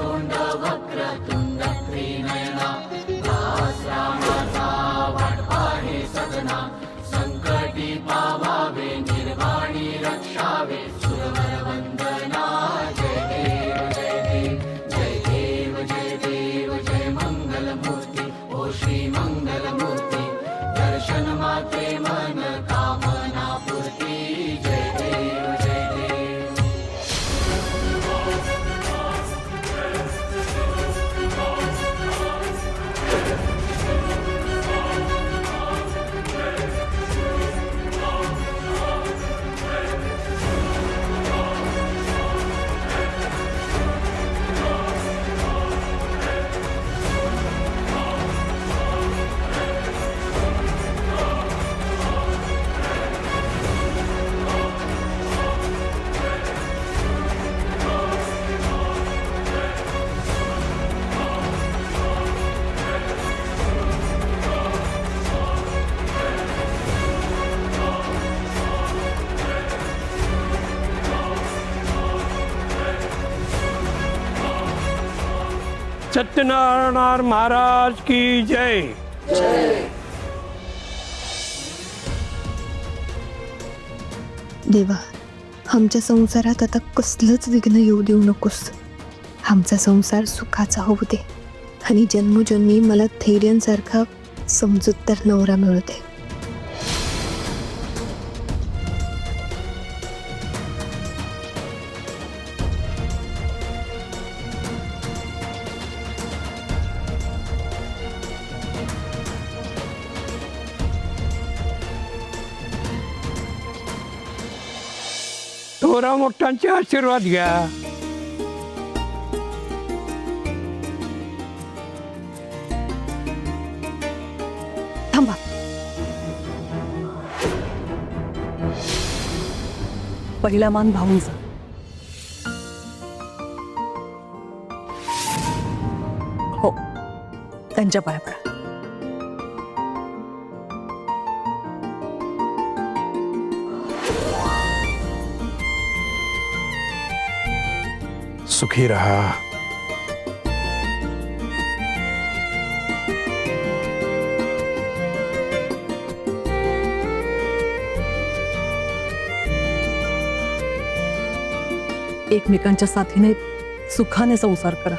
सोंड वक्रतुंड त्रिनयना सहस्रामाचा वाटपा हे सजना संकटी पावावे निर्वाणी रक्षावे सुरवर वंदना जय देव जय देव जय देव जय देव जय मंगलमूर्ती ओ श्री मंगलमूर्ती दर्शन मात्रे मन कामना पूर्ती जय देव जय देव। सत्यनारायण महाराज की जय। देवा, आमच्या संसारात आता कसलंच विघ्न येऊ देऊ नकोस। आमचा संसार सुखाचा होऊ दे आणि जन्मोजन्मी मला धैर्यांसारखा समजूतदार नवरा मिळू दे। थोरा मोठ्यांचे आशीर्वाद घ्या। थांबा, पहिला मान भाऊंचा। हो, त्यांच्या पाया पडा। सुखी रहा। एकमेकांच्या साथीने सुखाने संसार करा।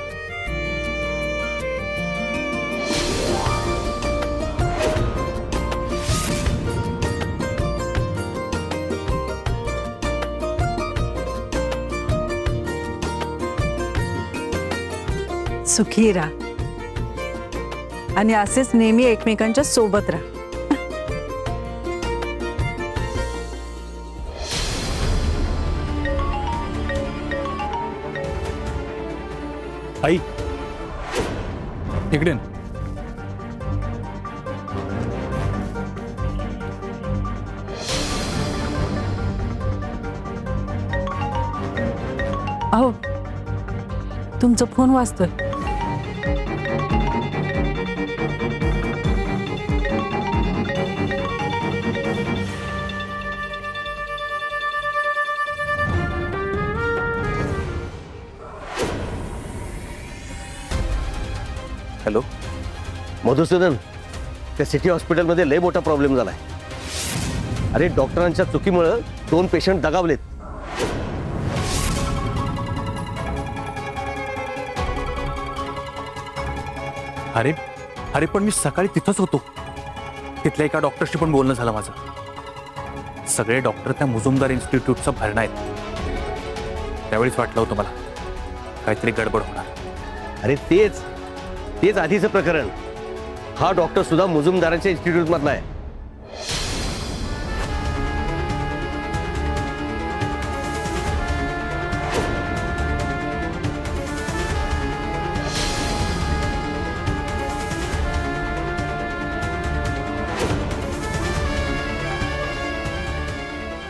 सुखी राहा आणि असेच नेहमी एकमेकांच्या सोबत राहा। आई इकडे अहो, तुमचा फोन वाजतोय। हॅलो मधुसूदन, त्या सिटी हॉस्पिटलमध्ये लय मोठा प्रॉब्लेम झालाय। अरे डॉक्टरांच्या चुकीमुळे 2 पेशंट दगावलेत। अरे अरे पण मी सकाळी तिथंच होतो। तिथल्या एका डॉक्टरशी पण बोलणं झालं माझं। सगळे डॉक्टर त्या मुजुमदार इन्स्टिट्यूटचा भरणा आहेत। त्यावेळीच वाटलं होतं मला काहीतरी गडबड होणार। अरे तेच आधीचं प्रकरण। हा डॉक्टर सुद्धा मुजुमदारांच्या इन्स्टिट्यूट मधला आहे।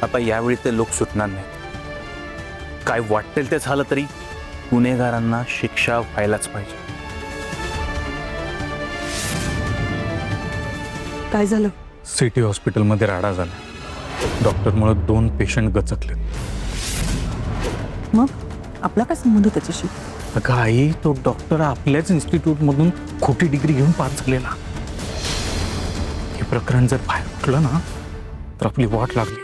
आता यावेळी ते लोक सुटणार नाहीत। काय वाटेल ते झालं तरी गुन्हेगारांना शिक्षा व्हायलाच पाहिजे। काय झालं? सिटी हॉस्पिटलमध्ये राडा झाला। डॉक्टरमुळे 2 पेशंट गचकले। मग आपला काय संबंध त्याच्याशी? अगं आई, तो डॉक्टर आपल्याच इन्स्टिट्यूटमधून खोटी डिग्री घेऊन पास झालेला. हे प्रकरण जर बाहेर उठलं ना तर आपली वाट लागली.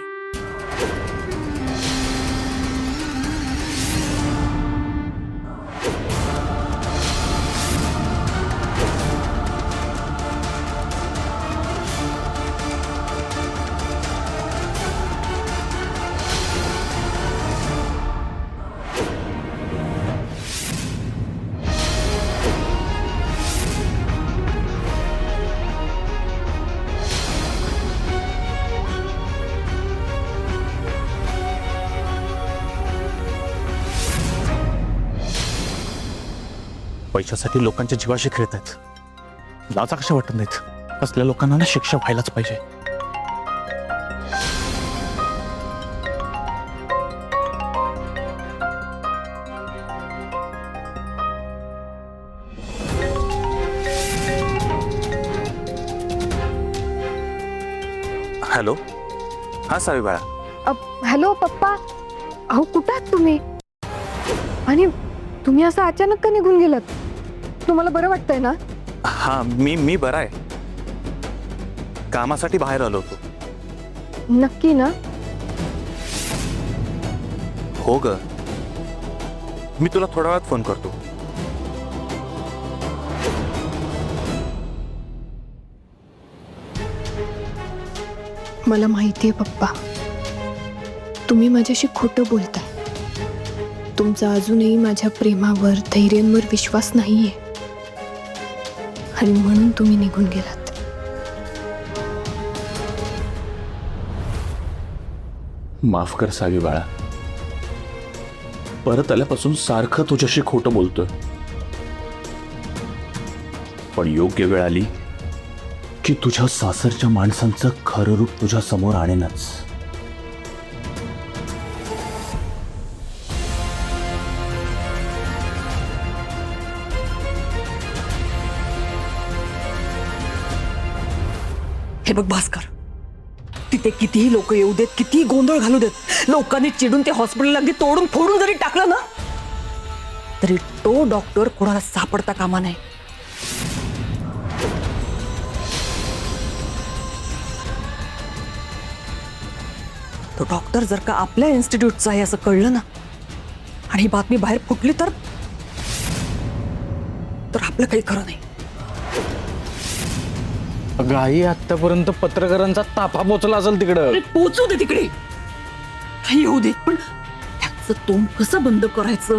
पैशासाठी लोकांच्या जीवाशी खेळत आहेत. लाजा कशा वाटत नाहीत? असल्या लोकांना ना शिक्षा व्हायलाच पाहिजे. हॅलो, हा सावी बाळा. हॅलो पप्पा, अहो कुठं आहात तुम्ही? आणि तुम्ही असं अचानक का निघून गेलात? तुम्हाला बरं वाटतंय ना? हा, मी बरा आहे. कामासाठी बाहेर आलो होतो. नक्की ना? हो ग, मी तुला थोड्या वेळात फोन करतो. मला माहितीये पप्पा, तुम्ही माझ्याशी खोटं बोलताय. तुमचा अजूनही माझ्या प्रेमावर, धैर्यांवर विश्वास नाहीये आणि म्हणून तुम्ही निघून गेलात. माफ कर सावी बाळा, परत आल्यापासून सारखं तुझ्याशी खोटं बोलतोय. पण योग्य वेळ आली की तुझ्या सासरच्या माणसांचं खरं रूप तुझ्या समोर आणेनच. हे बघ भास्कर, तिथे कितीही लोक येऊ देत, कितीही गोंधळ घालू देत, लोकांनी चिडून ते हॉस्पिटल अगदी तोडून फोडून जरी टाकलं ना तरी तो डॉक्टर कोणाला सापडता कामा नये. तो डॉक्टर जर का आपल्या इन्स्टिट्यूटचा आहे असं कळलं ना आणि ही बातमी बाहेर फुटली तर आपलं काही खरं नाही. अगं आई, आतापर्यंत पत्रकारांचा ताफा पोचला असेल तिकडं. अरे पोचू दे तिकडे, काही येऊ दे, पण त्याचं तोंड कसं बंद करायचं